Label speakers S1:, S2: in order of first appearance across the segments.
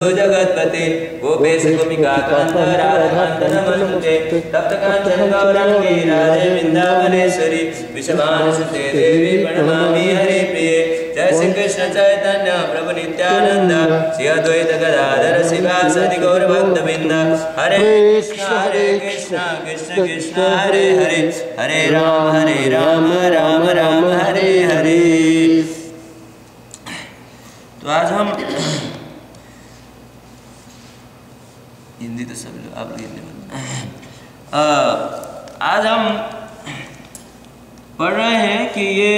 S1: जगत्पते गोपेश गोपिकाकान्त राधाकान्त नमस्ते तप्त कांचन गौरांगी राधे वृंदावनेश्वरी विषभानुसुते देवी प्रणमामि हरि प्रिये। जय श्री कृष्ण चैतन्य प्रभु नित्यानंद श्री अद्वैत गदाधर शिवासादि गौर भक्तवृंद। हरे कृष्ण कृष्ण कृष्ण हरे हरे, हरे राम राम राम हरे हरे। तो आज हम हिंदी तो सब लोग आप हिंदी में आज हम पढ़ रहे हैं कि ये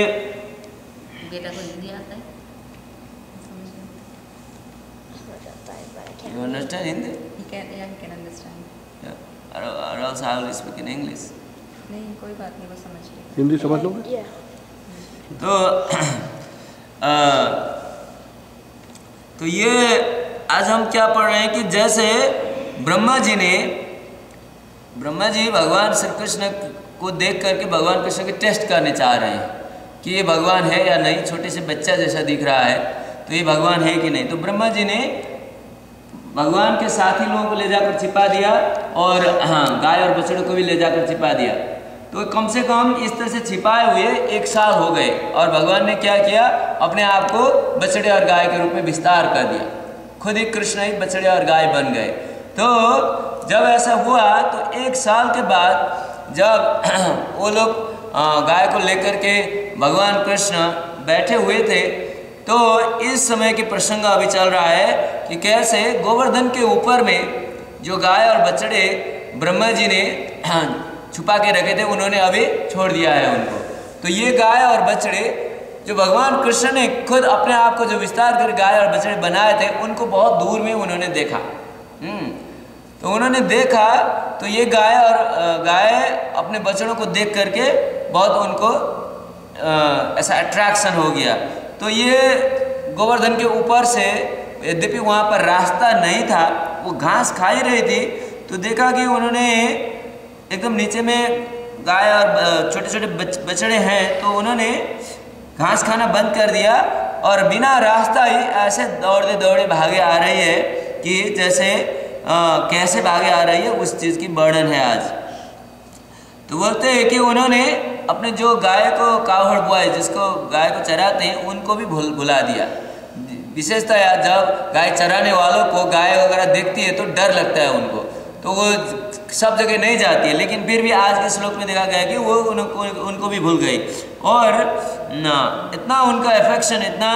S2: बेटा को हिंदी आता है,
S1: you understand Hindi?
S2: he can understand.
S1: Yeah. Or else I will speak in English.
S2: नहीं कोई बात नहीं, वो समझ लेगा।
S3: हिंदी समझ लोगे?
S1: तो ये आज हम क्या पढ़ रहे हैं कि जैसे ब्रह्मा जी भगवान श्री कृष्ण को देख करके भगवान कृष्ण के टेस्ट करने चाह रहे हैं कि ये भगवान है या नहीं। छोटे से बच्चा जैसा दिख रहा है तो ये भगवान है कि नहीं। तो ब्रह्मा जी ने भगवान के साथी लोगों को ले जाकर छिपा दिया और गाय और बछड़ों को भी ले जाकर छिपा दिया। तो कम से कम इस तरह से छिपाए हुए 1 साल हो गए और भगवान ने क्या किया, अपने आप को बछड़े और गाय के रूप में विस्तार कर दिया। खुद ही कृष्ण ही बछड़े और गाय बन गए। तो जब ऐसा हुआ तो 1 साल के बाद जब वो लोग गाय को लेकर के भगवान कृष्ण बैठे हुए थे तो इस समय की प्रसंग अभी चल रहा है कि कैसे गोवर्धन के ऊपर में जो गाय और बछड़े ब्रह्मा जी ने छुपा के रखे थे उन्होंने अभी छोड़ दिया है उनको। तो ये गाय और बछड़े जो भगवान कृष्ण ने खुद अपने आप को जो विस्तार कर गाय और बछड़े बनाए थे उनको बहुत दूर में उन्होंने देखा। तो उन्होंने देखा तो ये गाय अपने बछड़ों को देख करके बहुत उनको ऐसा अट्रैक्शन हो गया। तो ये गोवर्धन के ऊपर से यद्यपि वहाँ पर रास्ता नहीं था, वो घास खा ही रही थी, तो देखा कि उन्होंने एकदम नीचे में गाय और छोटे छोटे बछड़े हैं तो उन्होंने घास खाना बंद कर दिया और बिना रास्ता ही ऐसे दौड़ते दौड़े भागे आ रही है कि जैसे कैसे भागे आ रही है उस चीज़ की वर्णन है आज। तो बोलते हैं कि उन्होंने अपने जो गाय को कावड़ बॉय जिसको गाय को चराते हैं उनको भी भुला दिया। विशेषतः जब गाय चराने वालों को गाय वगैरह देखती है तो डर लगता है उनको, तो वो सब जगह नहीं जाती है, लेकिन फिर भी आज के श्लोक में देखा गया कि वो उनको भी भूल गई। और इतना उनका अफेक्शन, इतना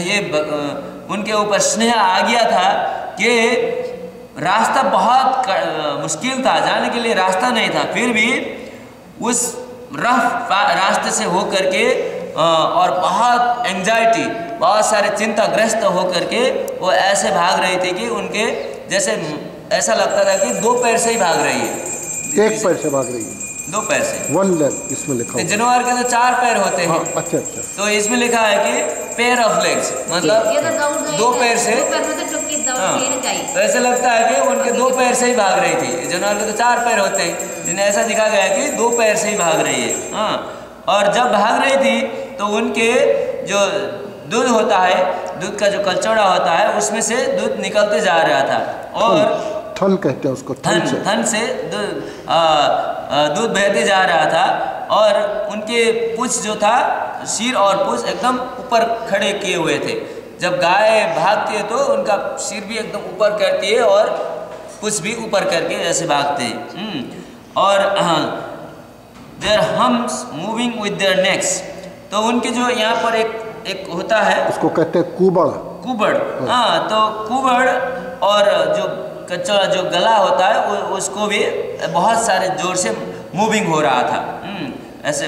S1: ये उनके ऊपर स्नेह आ गया था कि रास्ता बहुत मुश्किल था, जाने के लिए रास्ता नहीं था, फिर भी उस रफ रास्ते से हो करके और बहुत एंजाइटी, बहुत सारे चिंताग्रस्त हो करके वो ऐसे भाग रही थी कि उनके जैसे ऐसा लगता था कि 2 पैर से ही भाग रही है।
S3: 1 पैर से भाग रही है,
S1: 2 पैर से।
S3: 1 लेग इसमें लिखा है।
S1: जानवर के तो 4 पैर होते हैं।
S3: अच्छा।
S1: तो इसमें लिखा है कि पेयर ऑफ लेग्स, मतलब 2 पैर से। तो ऐसा लगता है कि उनके 2 पैर से ही भाग रही थी। जानवर के तो 4 पैर होते हैं, जिन्हें ऐसा दिखा गया कि 2 पैर से ही भाग रही है। और जब भाग रही थी तो उनके जो दूध होता है, दूध का जो कलचौड़ा होता है उसमें से दूध निकलते जा रहा था और
S3: थन कहते हैं उसको,
S1: थन से दूध बहते जा रहा था और उनके पूंछ जो था, सिर और पूंछ एकदम ऊपर खड़े किए हुए थे। जब गाय भागती है तो उनका सिर भी एकदम ऊपर करती है और पूंछ भी ऊपर करके ऐसे भागते हैं। और their hums moving with their necks, तो उनके जो यहाँ पर एक होता है
S3: उसको कहते हैं कुबड़।
S1: तो कुबड़ और जो कच्चा जो गला होता है उसको भी बहुत सारे जोर से मूविंग हो रहा था, ऐसे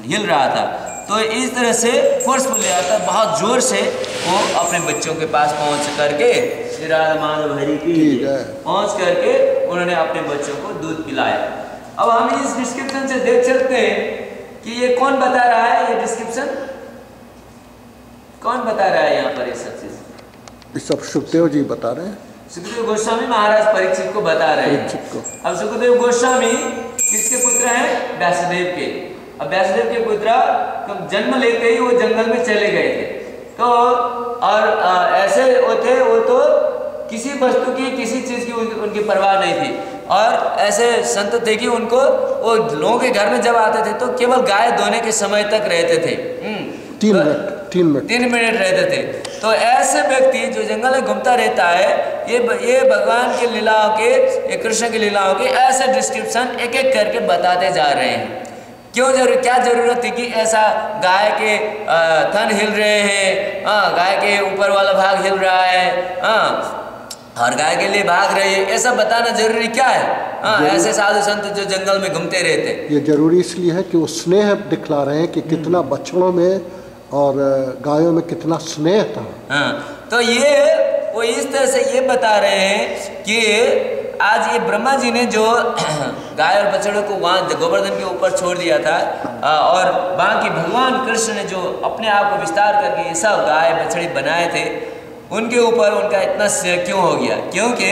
S1: हिल रहा था। तो इस तरह से फोर्सफुली आता बहुत जोर से वो अपने बच्चों के पास पहुंच करके श्री राधा माधव हरि की पहुंच करके उन्होंने अपने बच्चों को दूध पिलाया। अब हम इस डिस्क्रिप्शन से देख सकते हैं कि ये कौन बता रहा है, ये डिस्क्रिप्शन कौन बता रहा है यहाँ पर ये सब चीज?
S3: ये सब सुखदेव जी बता रहे हैं।
S1: सुखदेव गोस्वामी महाराज परीक्षित को बता रहे हैं। अब सुखदेव गोस्वामी किसके पुत्र हैं? व्यासदेव के। अब व्यासदेव के पुत्र जन्म लेते ही वो जंगल में चले गए थे। तो और ऐसे होते वो तो किसी वस्तु की किसी चीज़ की उनकी परवाह नहीं थी। और ऐसे संत थे कि उनको वो लोगों के घर में जब आते थे तो केवल गाय धोने के समय तक रहते थे। 3 मिनट रहते थे। तो ऐसे व्यक्ति जो जंगल में घूमता रहता है, ये भगवान की लीलाओं के, ये कृष्ण की लीलाओं के ऐसे डिस्क्रिप्शन एक एक करके बताते जा रहे हैं। क्या जरूरत थी कि ऐसा गाय के थन हिल रहे हैं, गाय के ऊपर वाला भाग हिल रहा है, और गाय के लिए भाग रही है, ऐसा बताना जरूरी क्या है? ऐसे साधु संत जो जंगल में घूमते रहते, ये
S3: जरूरी इसलिए है कि वो स्नेह दिखला रहे हैं कि कितना बछड़ों में और गायों में कितना स्नेह था।
S1: तो ये वो इस तरह से ये बता रहे हैं कि आज ये ब्रह्मा जी ने जो गाय और बछड़ों को वहाँ गोवर्धन के ऊपर छोड़ दिया था, और बाकी भगवान कृष्ण ने जो अपने आप को विस्तार करके ये सब गाय बछड़ी बनाए थे, उनके ऊपर उनका इतना स्नेह क्यों हो गया? क्योंकि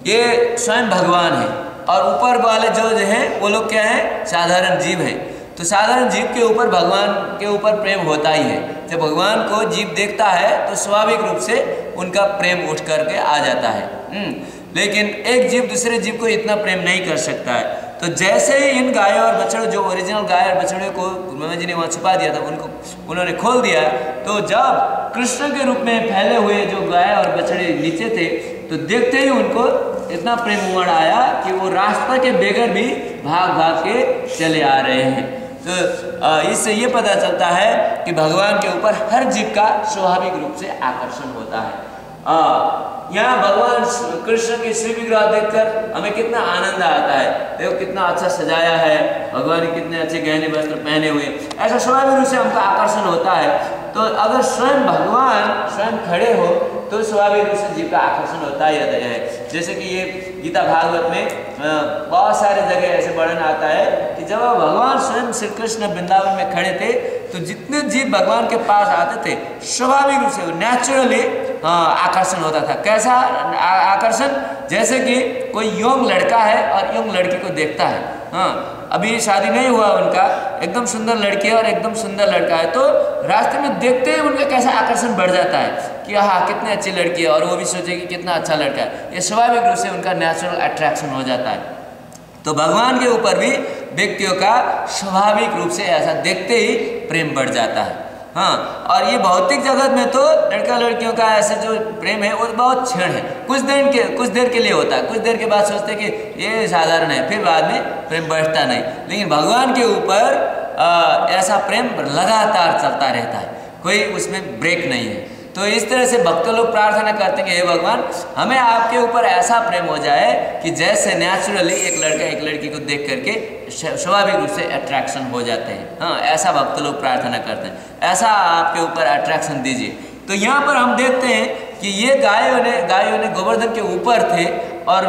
S1: ये स्वयं भगवान है और ऊपर वाले जो हैं वो लोग क्या हैं? साधारण जीव हैं। तो साधारण जीव के ऊपर भगवान के ऊपर प्रेम होता ही है। जब भगवान को जीव देखता है तो स्वाभाविक रूप से उनका प्रेम उठ करके आ जाता है। लेकिन एक जीव दूसरे जीव को इतना प्रेम नहीं कर सकता है। तो जैसे ही इन गायों और बछड़ों, जो ओरिजिनल गाय और बछड़े को ब्रह्मा जी ने वहाँ छुपा दिया था, उनको उन्होंने खोल दिया, तो जब कृष्ण के रूप में फैले हुए जो गाय और बछड़े नीचे थे, तो देखते ही उनको इतना प्रेम उमड़ आया कि वो रास्ता के बगैर भी भाग भाग के चले आ रहे हैं। तो इससे ये पता चलता है कि भगवान के ऊपर हर जीव का स्वाभाविक रूप से आकर्षण होता है। यहाँ भगवान कृष्ण के श्री विग्रह देखकर हमें कितना आनंद आता है। देखो कितना अच्छा सजाया है, भगवान ने कितने अच्छे गहने वस्त्र पहने हुए, ऐसा स्वाभाविक रूप से हमका आकर्षण होता है। तो अगर स्वयं भगवान स्वयं खड़े हो तो स्वाभाविक रूप से जीव का आकर्षण होता ही है। जैसे कि ये गीता भागवत में बहुत सारे जगह ऐसे वर्णन आता है कि जब भगवान स्वयं श्री कृष्ण वृंदावन में खड़े थे, तो जितने जीव भगवान के पास आते थे स्वाभाविक रूप से नेचुरली आकर्षण होता था। कैसा आकर्षण? जैसे कि कोई यंग लड़का है और यंग लड़की को देखता है, अभी शादी नहीं हुआ उनका, एकदम सुंदर लड़की है और एकदम सुंदर लड़का है, तो रास्ते में देखते ही उनका कैसा आकर्षण बढ़ जाता है कि हाँ कितनी अच्छी लड़की है, और वो भी सोचे कि कितना अच्छा लड़का है। ये स्वाभाविक रूप से उनका नेचुरल अट्रैक्शन हो जाता है। तो भगवान के ऊपर भी व्यक्तियों का स्वाभाविक रूप से ऐसा देखते ही प्रेम बढ़ जाता है। और ये भौतिक जगत में तो लड़का लड़कियों का ऐसे जो प्रेम है वो बहुत क्षण है, कुछ देर के लिए होता है, कुछ देर के बाद सोचते हैं कि ये साधारण है, फिर बाद में प्रेम बढ़ता नहीं। लेकिन भगवान के ऊपर ऐसा प्रेम लगातार चलता रहता है, कोई उसमें ब्रेक नहीं है। तो इस तरह से भक्त लोग प्रार्थना करते हैं कि हे भगवान, हमें आपके ऊपर ऐसा प्रेम हो जाए कि जैसे नेचुरली एक लड़का एक लड़की को देख करके स्वाभाविक रूप से अट्रैक्शन हो जाते हैं। ऐसा भक्त लोग प्रार्थना करते हैं, ऐसा आपके ऊपर अट्रैक्शन दीजिए। तो यहाँ पर हम देखते हैं कि ये गायों ने गोवर्धन के ऊपर थे, और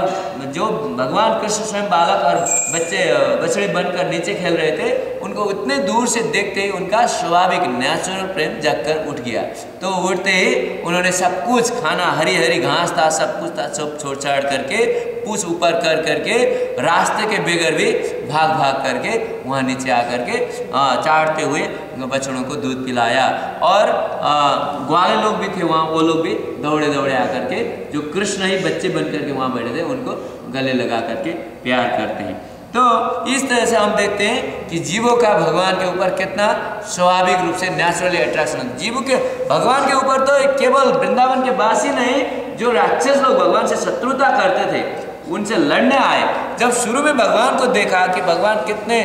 S1: जो भगवान कृष्ण स्वयं बालक और बछड़े बनकर नीचे खेल रहे थे, उनको उतने दूर से देखते ही उनका स्वाभाविक नेचुरल प्रेम जगकर उठ गया। तो उठते ही उन्होंने सब कुछ खाना, हरी हरी घास था, सब कुछ था, सब छोड़ छाड़ करके पूछ ऊपर कर करके रास्ते के बगैर भी भाग भाग करके वहाँ नीचे आकर के चाटते हुए बछड़ों को दूध पिलाया। और ग्वाले लोग भी थे वहाँ, वो लोग भी दौड़े दौड़े आकर के जो कृष्ण ही बच्चे बन करके वहाँ बैठे थे उनको गले लगा करके प्यार करते हैं। तो इस तरह से हम देखते हैं कि जीवों का भगवान के ऊपर कितना स्वाभाविक रूप से नेचुरली अट्रैक्शन। जीवों के भगवान के ऊपर तो केवल वृंदावन के वासी नहीं, जो राक्षस लोग भगवान से शत्रुता करते थे उनसे लड़ने आए, जब शुरू में भगवान को देखा कि भगवान कितने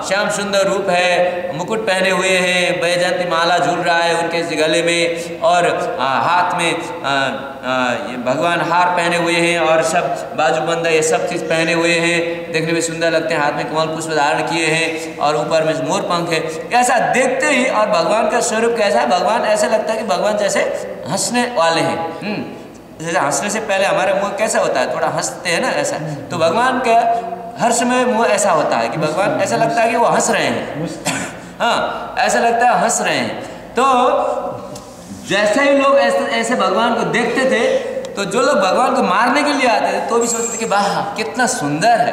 S1: श्याम सुंदर रूप है, मुकुट पहने हुए हैं, वैजयंती माला झूल रहा है उनके गले में, और हाथ में ये भगवान हार पहने हुए हैं और सब बाजूबंद ये सब चीज़ पहने हुए हैं, देखने में सुंदर लगते हैं, हाथ में कमल पुष्प धारण किए हैं और ऊपर में मोर पंख है। ऐसा देखते ही, और भगवान का स्वरूप कैसा है, भगवान ऐसा लगता है कि भगवान जैसे हंसने वाले हैं। जैसे हंसने से पहले हमारा मुंह कैसा होता है, थोड़ा हंसते हैं ना, ऐसा। तो भगवान का हर समय मुंह ऐसा होता है कि भगवान ऐसा लगता है कि वो हंस रहे हैं। ऐसा लगता है हंस रहे हैं। तो जैसे ही लोग ऐसे भगवान को देखते थे, तो जो लोग भगवान को मारने के लिए आते थे तो भी सोचते थे कि वाह कितना सुंदर है,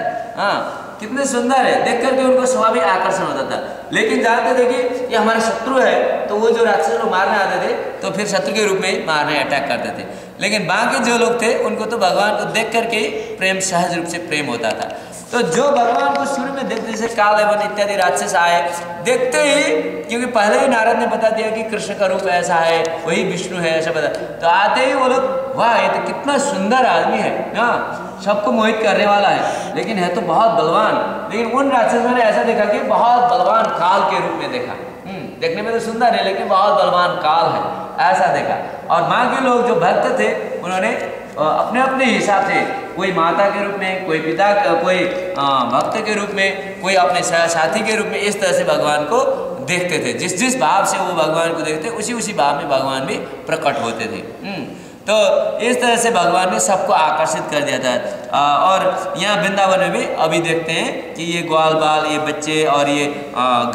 S1: कितने सुंदर है, देख करके उनको स्वाभाविक आकर्षण होता था। लेकिन जानते थे कि ये हमारे शत्रु है, तो वो जो राक्षस लोग मारने आते थे तो फिर शत्रु के रूप में मारने अटैक करते थे। लेकिन बाकी जो लोग थे उनको तो भगवान को देख करके प्रेम, सहज रूप से प्रेम होता था। तो जो भगवान को शुरू में देखते, जैसे कालयवन इत्यादि राक्षस आए, देखते ही, क्योंकि पहले ही नारद ने बता दिया कि कृष्ण का रूप ऐसा है, वही विष्णु है, ऐसा बता, तो आते ही वो लोग, वाह ये तो कितना सुंदर आदमी है, हाँ सबको मोहित करने वाला है, लेकिन है तो बहुत बलवान। लेकिन उन राक्षसों ने ऐसा देखा कि बहुत बलवान काल के रूप में देखा। देखने में तो सुंदर है लेकिन बहुत बलवान काल है, ऐसा देखा। और बाकी लोग जो भक्त थे उन्होंने अपने अपने हिसाब से, कोई माता के रूप में, कोई पिता, कोई भक्त के रूप में, कोई अपने साथी के रूप में, इस तरह से भगवान को देखते थे। जिस जिस भाव से वो भगवान को देखते उसी उसी भाव में भगवान भी प्रकट होते थे। तो इस तरह से भगवान ने सबको आकर्षित कर दिया था। और यहाँ वृंदावन में भी अभी देखते हैं कि ये ग्वाल बाल, ये बच्चे और ये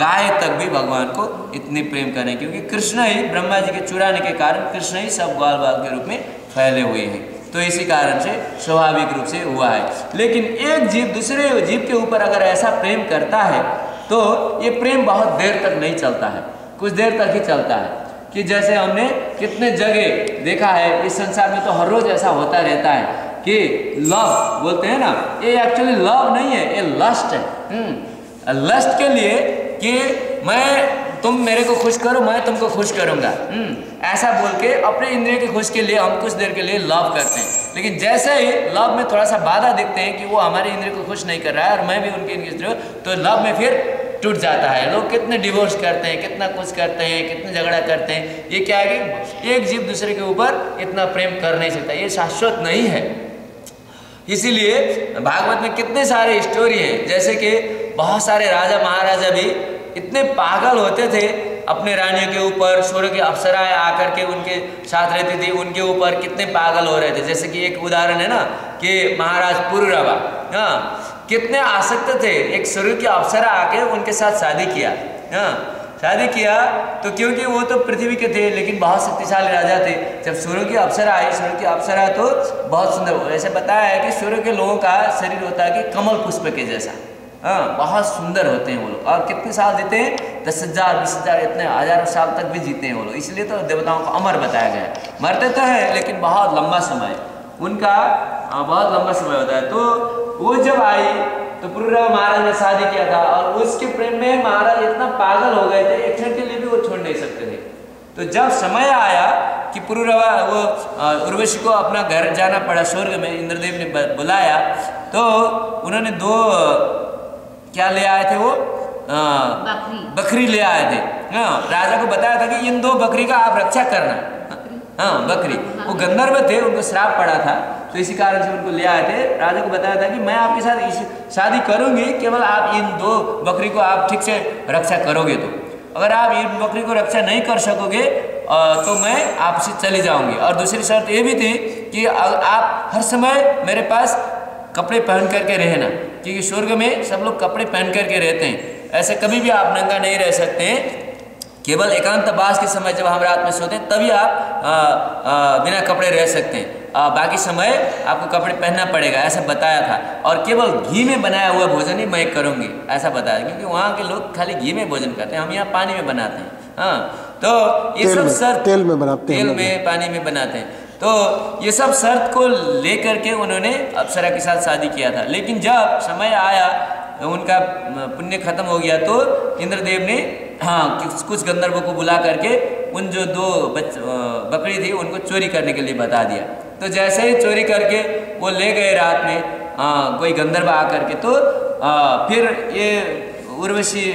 S1: गाय तक भी भगवान को इतने प्रेम करें, क्योंकि कृष्ण ही, ब्रह्मा जी के चुराने के कारण कृष्ण ही सब ग्वाल बाल के रूप में फैले हुए हैं। तो इसी कारण से स्वाभाविक रूप से हुआ है। लेकिन एक जीव दूसरे जीव के ऊपर अगर ऐसा प्रेम करता है तो ये प्रेम बहुत देर तक नहीं चलता है, कुछ देर तक ही चलता है। कि जैसे हमने कितने जगह देखा है, इस संसार में तो हर रोज ऐसा होता रहता है कि लव बोलते हैं ना, ये एक्चुअली लव नहीं है, ये लस्ट है। लस्ट के लिए कि तुम मेरे को खुश करो, मैं तुमको खुश करूंगा, ऐसा बोल के अपने इंद्रिय के खुश के लिए हम कुछ देर के लिए लव करते हैं। लेकिन जैसे ही लव में थोड़ा सा बाधा देखते हैं कि वो हमारे इंद्रिय को खुश नहीं कर रहा है और मैं भी उनके इंद्रिय, तो लव में फिर टूट जाता है। लोग कितने डिवोर्स करते हैं, कितना कुछ करते हैं, कितने झगड़ा करते हैं। ये क्या है कि एक जीव दूसरे के ऊपर इतना प्रेम कर नहीं सकता, ये शाश्वत नहीं है। इसीलिए भागवत में कितने सारे स्टोरी हैं, जैसे कि बहुत सारे राजा महाराजा भी इतने पागल होते थे अपने रानियों के ऊपर, स्वर्ग की अप्सराएं आकर के उनके साथ रहती थी, उनके ऊपर कितने पागल हो रहे थे। जैसे कि एक उदाहरण है ना कि महाराज पुरुरवा, हाँ कितने आसक्त थे, एक स्वर्ग की अप्सरा आके उनके साथ शादी किया, हाँ शादी किया तो क्योंकि वो तो पृथ्वी के थे लेकिन बहुत शक्तिशाली राजा थे। जब सूर्य की अप्सरा आई, सूर्य की अप्सरा तो बहुत सुंदर, ऐसे बताया है कि सूर्य के लोगों का शरीर होता है कि कमल पुष्प के जैसा, हाँ बहुत सुंदर होते हैं वो लोग। और कितने साल जीते हैं, 10,000 20,000 इतने हजारों साल तक भी जीते हैं वो लोग। इसलिए तो देवताओं को अमर बताया गया है। मरते तो है लेकिन बहुत लंबा समय उनका, बहुत लंबा समय होता है। तो वो जब आई तो पुरुरवा महाराज ने शादी किया था और उसके प्रेम में महाराज इतना पागल हो गए थे, एक क्षण के लिए भी वो छोड़ नहीं सकते थे। तो जब समय आया कि पुरुरवा, वो उर्वशी को अपना घर जाना पड़ा स्वर्ग में, इंद्रदेव ने बुलाया तो उन्होंने 2 क्या ले आए थे, वो बकरी ले आए थे। हाँ राजा को बताया था कि इन 2 बकरी का आप रक्षा करना, हाँ बकरी, वो गंधर्व थे, उनको श्राप पड़ा था तो इसी कारण से उनको ले आए थे। राजा को बताया था कि मैं आपके साथ शादी करूंगी, केवल आप इन 2 बकरी को आप ठीक से रक्षा करोगे। तो अगर आप इन बकरी को रक्षा नहीं कर सकोगे तो मैं आपसे चली जाऊंगी। और दूसरी शर्त ये भी थी कि आप हर समय मेरे पास कपड़े पहन करके रहना, क्योंकि स्वर्ग में सब लोग कपड़े पहन करके रहते हैं, ऐसे कभी भी आप नंगा नहीं रह सकते हैं। केवल एकांतवास के समय जब हम रात में सोते हैं तभी आप बिना कपड़े रह सकते हैं, बाकी समय आपको कपड़े पहनना पड़ेगा, ऐसा बताया था। और केवल घी में बनाया हुआ भोजन ही मैं करूँगी, ऐसा बताया, क्योंकि वहाँ के लोग खाली घी में भोजन करते हैं, हम यहाँ पानी में बनाते हैं। हाँ तो ये सब शर्त
S3: तेल में बनाते हैं,
S1: तेल में पानी में बनाते हैं। तो ये सब शर्त को लेकर के उन्होंने अप्सरा के साथ शादी किया था। लेकिन जब समय आया, उनका पुण्य खत्म हो गया तो इंद्रदेव ने कुछ गंधर्वों को बुला करके उन जो 2 बकरी थी उनको चोरी करने के लिए बता दिया। तो जैसे ही चोरी करके वो ले गए रात में कोई गंधर्व आकर के, तो फिर ये उर्वशी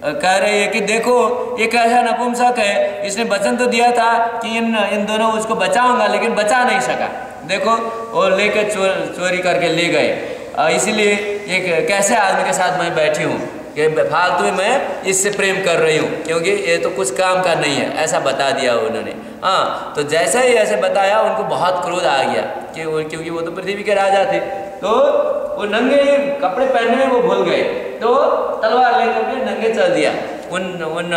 S1: कह रही है कि देखो ये कैसा नपुंसक है, इसने वचन तो दिया था कि इन दोनों उसको बचाऊंगा लेकिन बचा नहीं सका। देखो वो लेकर चोरी करके ले गए। इसीलिए एक कैसे आदमी के साथ मैं बैठी हूँ कि फालतू में मैं इससे प्रेम कर रही हूँ, क्योंकि ये तो कुछ काम का नहीं है, ऐसा बता दिया उन्होंने। हाँ तो जैसे ही ऐसे बताया उनको बहुत क्रोध आ गया कि क्योंकि वो तो पृथ्वी के राजा थे, तो वो नंगे कपड़े पहनने में वो भूल गए, तो तलवार लेकर के नंगे चल दिया उन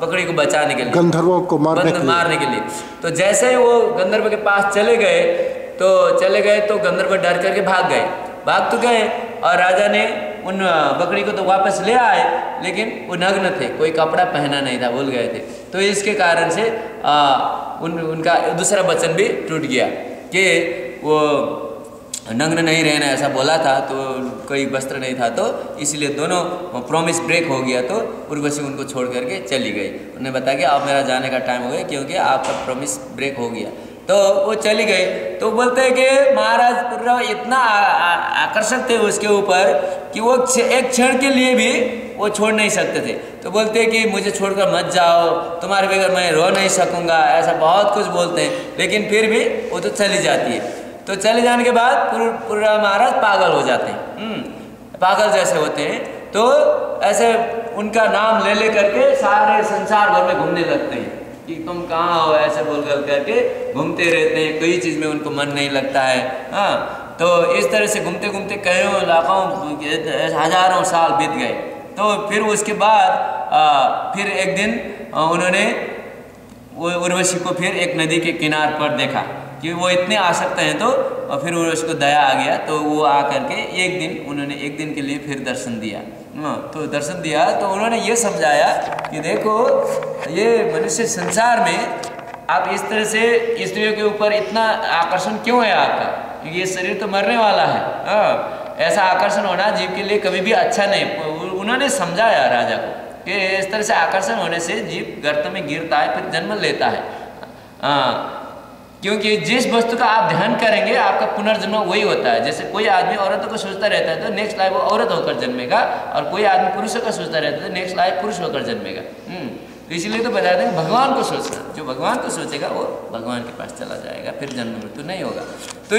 S1: बकरी को बचाने के लिए,
S3: गंधर्वों को मारने
S1: के लिए। तो जैसे ही वो गंधर्व के पास चले गए तो गंधर्व डर करके भाग तो गए, और राजा ने उन बकरी को तो वापस ले आए, लेकिन वो नग्न थे, कोई कपड़ा पहना नहीं था, भूल गए थे। तो इसके कारण से उनका दूसरा वचन भी टूट गया कि वो नग्न नहीं रहना ऐसा बोला था, तो कोई वस्त्र नहीं था, तो इसलिए दोनों प्रॉमिस ब्रेक हो गया। तो उर्वशी उनको छोड़ करके चली गई। उन्होंने बताया कि अब मेरा जाने का टाइम हो गया क्योंकि आपका प्रॉमिस ब्रेक हो गया। तो वो चली गई। तो बोलते हैं कि महाराज पुरवा इतना आकर्षक थे उसके ऊपर कि वो एक क्षण के लिए भी वो छोड़ नहीं सकते थे। तो बोलते हैं कि मुझे छोड़कर मत जाओ, तुम्हारे बगैर मैं रो नहीं सकूंगा, ऐसा बहुत कुछ बोलते हैं, लेकिन फिर भी वो तो चली जाती है। तो चले जाने के बाद पुरवा महाराज पागल हो जाते हैं, पागल जैसे होते हैं। तो ऐसे उनका नाम ले ले करके सारे संसार भर में घूमने लगते हैं कि तुम कहाँ हो, ऐसे बोल करके घूमते रहते हैं, कोई चीज़ में उनको मन नहीं लगता है। हाँ, तो इस तरह से घूमते घूमते कई लाखों हजारों साल बीत गए। तो फिर उसके बाद फिर एक दिन उन्होंने वो उर्वशी को फिर एक नदी के किनार पर देखा कि वो इतने आसक्त हैं। तो और फिर उसको दया आ गया, तो वो आ करके उन्होंने एक दिन के लिए फिर दर्शन दिया। तो दर्शन दिया तो उन्होंने ये समझाया कि देखो ये मनुष्य संसार में आप इस तरह से स्त्रियों के ऊपर इतना आकर्षण क्यों है आपका, क्योंकि ये शरीर तो मरने वाला है। ऐसा आकर्षण होना जीव के लिए कभी भी अच्छा नहीं। उन्होंने समझाया राजा को कि इस तरह से आकर्षण होने से जीव गर्त में गिरता है, फिर जन्म लेता है। क्योंकि जिस वस्तु का आप ध्यान करेंगे आपका पुनर्जन्म वही होता है। जैसे कोई आदमी औरतों को सोचता रहता है तो नेक्स्ट लाइफ वो औरत होकर जन्मेगा, और कोई आदमी पुरुषों का सोचता रहता है तो नेक्स्ट लाइफ पुरुष होकर जन्मेगा। तो इसलिए तो बताते हैं भगवान को सोचना, जो भगवान को सोचेगा वो भगवान के पास चला जाएगा, फिर जन्म मृत्यु नहीं होगा। तो